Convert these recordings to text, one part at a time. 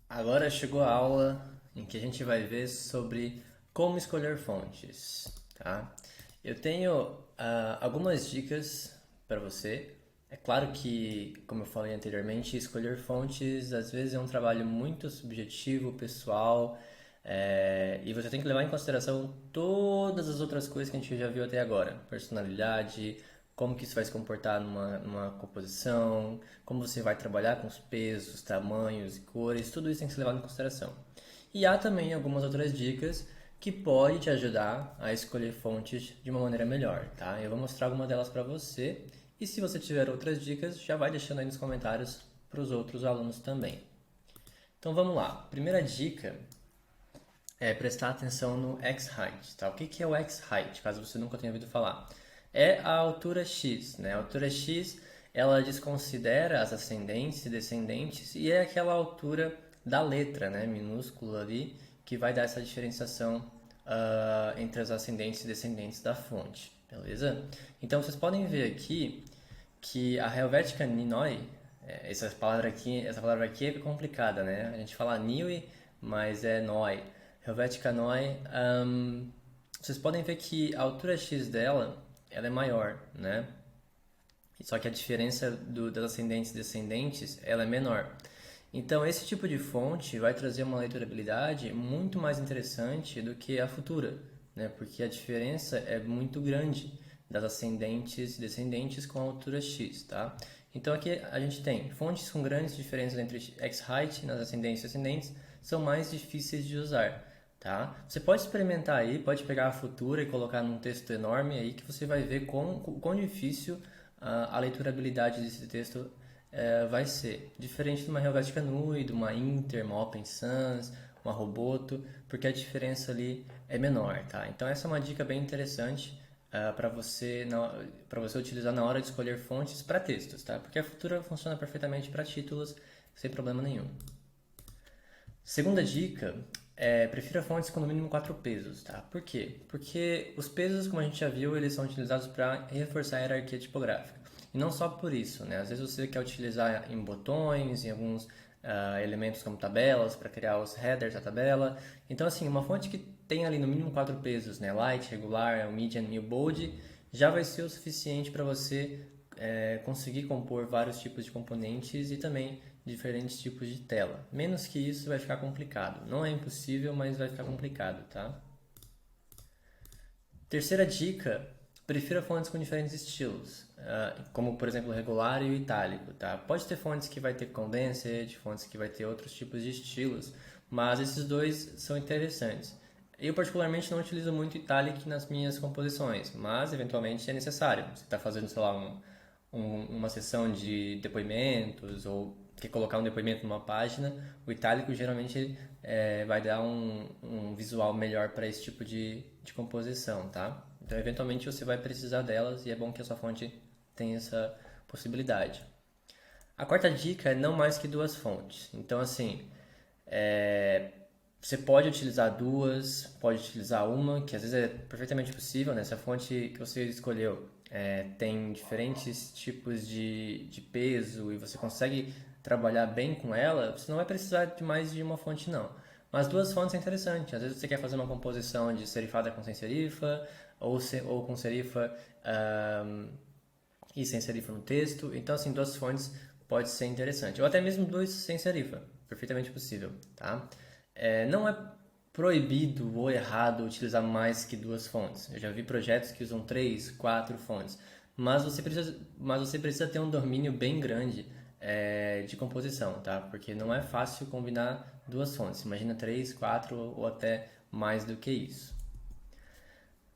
Agora chegou a aula em que a gente vai ver sobre como escolher fontes, tá? Eu tenho algumas dicas para você. É claro que, como eu falei anteriormente, escolher fontes às vezes é um trabalho muito subjetivo, pessoal, e você tem que levar em consideração todas as outras coisas que a gente já viu até agora: personalidade, como que isso vai se comportar numa composição, como você vai trabalhar com os pesos, tamanhos e cores, tudo isso tem que ser levado em consideração. E há também algumas outras dicas que podem te ajudar a escolher fontes de uma maneira melhor, tá? Eu vou mostrar alguma delas para você e se você tiver outras dicas, já vai deixando aí nos comentários para os outros alunos também. Então vamos lá. Primeira dica é prestar atenção no x-height, tá? O que é o x-height, caso você nunca tenha ouvido falar? É a altura x, né? A altura x, ela desconsidera as ascendentes e descendentes e é aquela altura da letra, né? Minúscula ali, que vai dar essa diferenciação entre as ascendentes e descendentes da fonte, beleza? Então vocês podem ver aqui que a Helvetica Ninoi, essa palavra aqui é complicada, né? A gente fala Niue, mas é Noi. Helvetica Noi, vocês podem ver que a altura X dela, ela é maior, né? Só que a diferença das ascendentes e descendentes, ela é menor. Então, esse tipo de fonte vai trazer uma leiturabilidade muito mais interessante do que a futura, né? Porque a diferença é muito grande das ascendentes e descendentes com a altura x, tá? Então, aqui a gente tem fontes com grandes diferenças entre x-height nas ascendentes e descendentes são mais difíceis de usar, tá? Você pode experimentar aí, pode pegar a futura e colocar num texto enorme aí que você vai ver quão difícil a leiturabilidade desse texto vai ser. Diferente de uma Helvetica Neue, de uma Inter, uma Open Sans, uma Roboto, porque a diferença ali é menor, tá? Então essa é uma dica bem interessante para você utilizar na hora de escolher fontes para textos, tá? Porque a Futura funciona perfeitamente para títulos sem problema nenhum. Segunda dica prefira fontes com no mínimo 4 pesos, tá? Por quê? Porque os pesos, como a gente já viu, eles são utilizados para reforçar a hierarquia tipográfica. E não só por isso, né? Às vezes você quer utilizar em botões, em alguns elementos como tabelas, para criar os headers da tabela. Então, assim, uma fonte que tem ali no mínimo 4 pesos, né? Light, regular, medium e o bold, já vai ser o suficiente para você conseguir compor vários tipos de componentes e também diferentes tipos de tela. Menos que isso vai ficar complicado. Não é impossível, mas vai ficar complicado, tá? Terceira dica, prefira fontes com diferentes estilos, como por exemplo o regular e o itálico, tá? Pode ter fontes que vai ter condensed, fontes que vai ter outros tipos de estilos, mas esses dois são interessantes. Eu particularmente não utilizo muito italic nas minhas composições, mas eventualmente é necessário. Você está fazendo, sei lá, uma sessão de depoimentos ou quer colocar um depoimento numa página, o itálico geralmente vai dar um visual melhor para esse tipo de composição, tá? Então, eventualmente você vai precisar delas e é bom que a sua fonte tenha essa possibilidade. A quarta dica é não mais que duas fontes. Então, assim, é, você pode utilizar duas, pode utilizar uma, que às vezes é perfeitamente possível, né? Se a fonte que você escolheu tem diferentes tipos de peso e você consegue trabalhar bem com ela, você não vai precisar de mais de uma fonte, não. Mas duas fontes é interessante. Às vezes você quer fazer uma composição de serifada com sem serifa, ou com serifa e sem serifa no texto. Então, assim, duas fontes pode ser interessante. Ou até mesmo dois sem serifa, perfeitamente possível, tá? Não é proibido ou errado utilizar mais que duas fontes. Eu já vi projetos que usam três, quatro fontes, mas você precisa ter um domínio bem grande de composição, tá? Porque não é fácil combinar duas fontes. Imagina três, quatro ou até mais do que isso.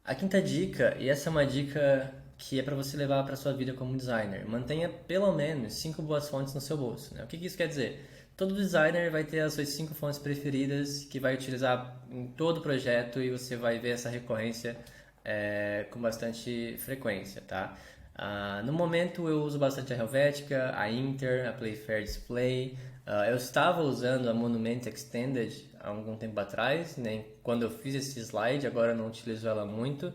A quinta dica, e essa é uma dica que é para você levar para sua vida como designer, mantenha pelo menos cinco boas fontes no seu bolso, né? O que isso quer dizer? Todo designer vai ter as suas cinco fontes preferidas que vai utilizar em todo o projeto e você vai ver essa recorrência com bastante frequência, tá? No momento eu uso bastante a Helvetica, a Inter, a Playfair Display. Eu estava usando a Monument Extended há algum tempo atrás, né? Quando eu fiz esse slide, agora eu não utilizo ela muito.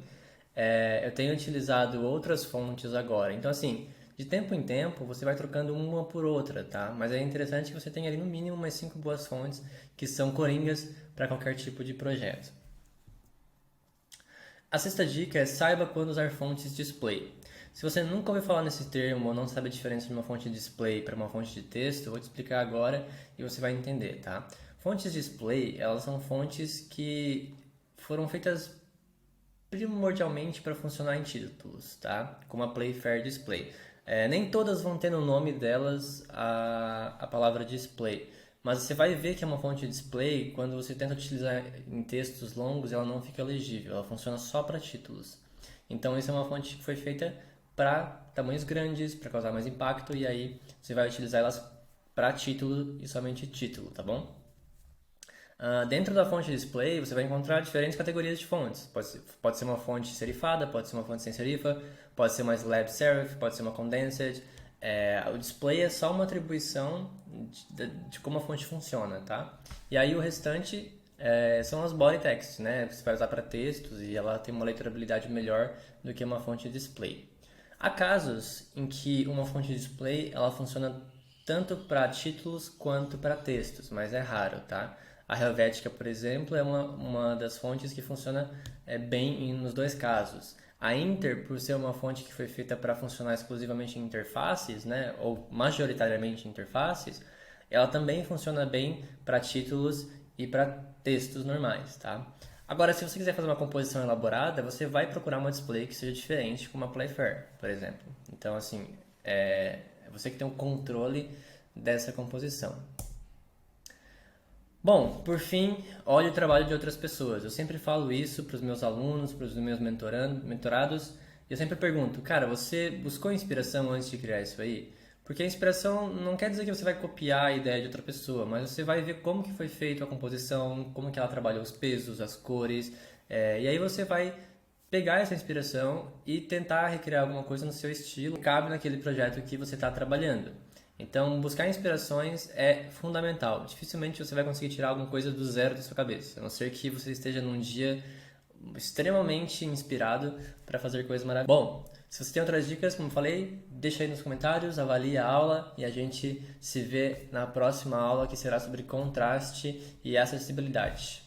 Eu tenho utilizado outras fontes agora. Então, assim, de tempo em tempo você vai trocando uma por outra, tá? Mas é interessante que você tenha ali no mínimo umas 5 boas fontes que são coringas para qualquer tipo de projeto. A sexta dica é saiba quando usar fontes display. Se você nunca ouviu falar nesse termo ou não sabe a diferença de uma fonte display para uma fonte de texto, eu vou te explicar agora e você vai entender, tá? Fontes display, elas são fontes que foram feitas primordialmente para funcionar em títulos, tá? Como a Playfair Display. Nem todas vão ter no nome delas a palavra display, mas você vai ver que é uma fonte display quando você tenta utilizar em textos longos, ela não fica legível, ela funciona só para títulos. Então, isso é uma fonte que foi feita para tamanhos grandes, para causar mais impacto, e aí você vai utilizar elas para título e somente título, tá bom? Dentro da fonte display, você vai encontrar diferentes categorias de fontes. Pode ser uma fonte serifada, pode ser uma fonte sem serifa, pode ser uma slab serif, pode ser uma condensed. O display é só uma atribuição de como a fonte funciona, tá? E aí o restante são as body text, né? Você vai usar para textos e ela tem uma leiturabilidade melhor do que uma fonte display. Há casos em que uma fonte display ela funciona tanto para títulos quanto para textos, mas é raro, tá? A Helvetica, por exemplo, é uma das fontes que funciona bem nos dois casos. A Inter, por ser uma fonte que foi feita para funcionar exclusivamente em interfaces, né, ou majoritariamente em interfaces, ela também funciona bem para títulos e para textos normais, tá? Agora, se você quiser fazer uma composição elaborada, você vai procurar uma display que seja diferente, como a Playfair, por exemplo. Então, assim, é você que tem o controle dessa composição. Bom, por fim, olhe o trabalho de outras pessoas. Eu sempre falo isso para os meus alunos, para os meus mentorados. E eu sempre pergunto, cara, você buscou inspiração antes de criar isso aí? Porque a inspiração não quer dizer que você vai copiar a ideia de outra pessoa, mas você vai ver como que foi feita a composição, como que ela trabalhou os pesos, as cores, e aí você vai pegar essa inspiração e tentar recriar alguma coisa no seu estilo, que cabe naquele projeto que você está trabalhando. Então, buscar inspirações é fundamental. Dificilmente você vai conseguir tirar alguma coisa do zero da sua cabeça, a não ser que você esteja num dia extremamente inspirado para fazer coisas maravilhosas. Bom, se você tem outras dicas, como eu falei, deixa aí nos comentários, avalie a aula e a gente se vê na próxima aula que será sobre contraste e acessibilidade.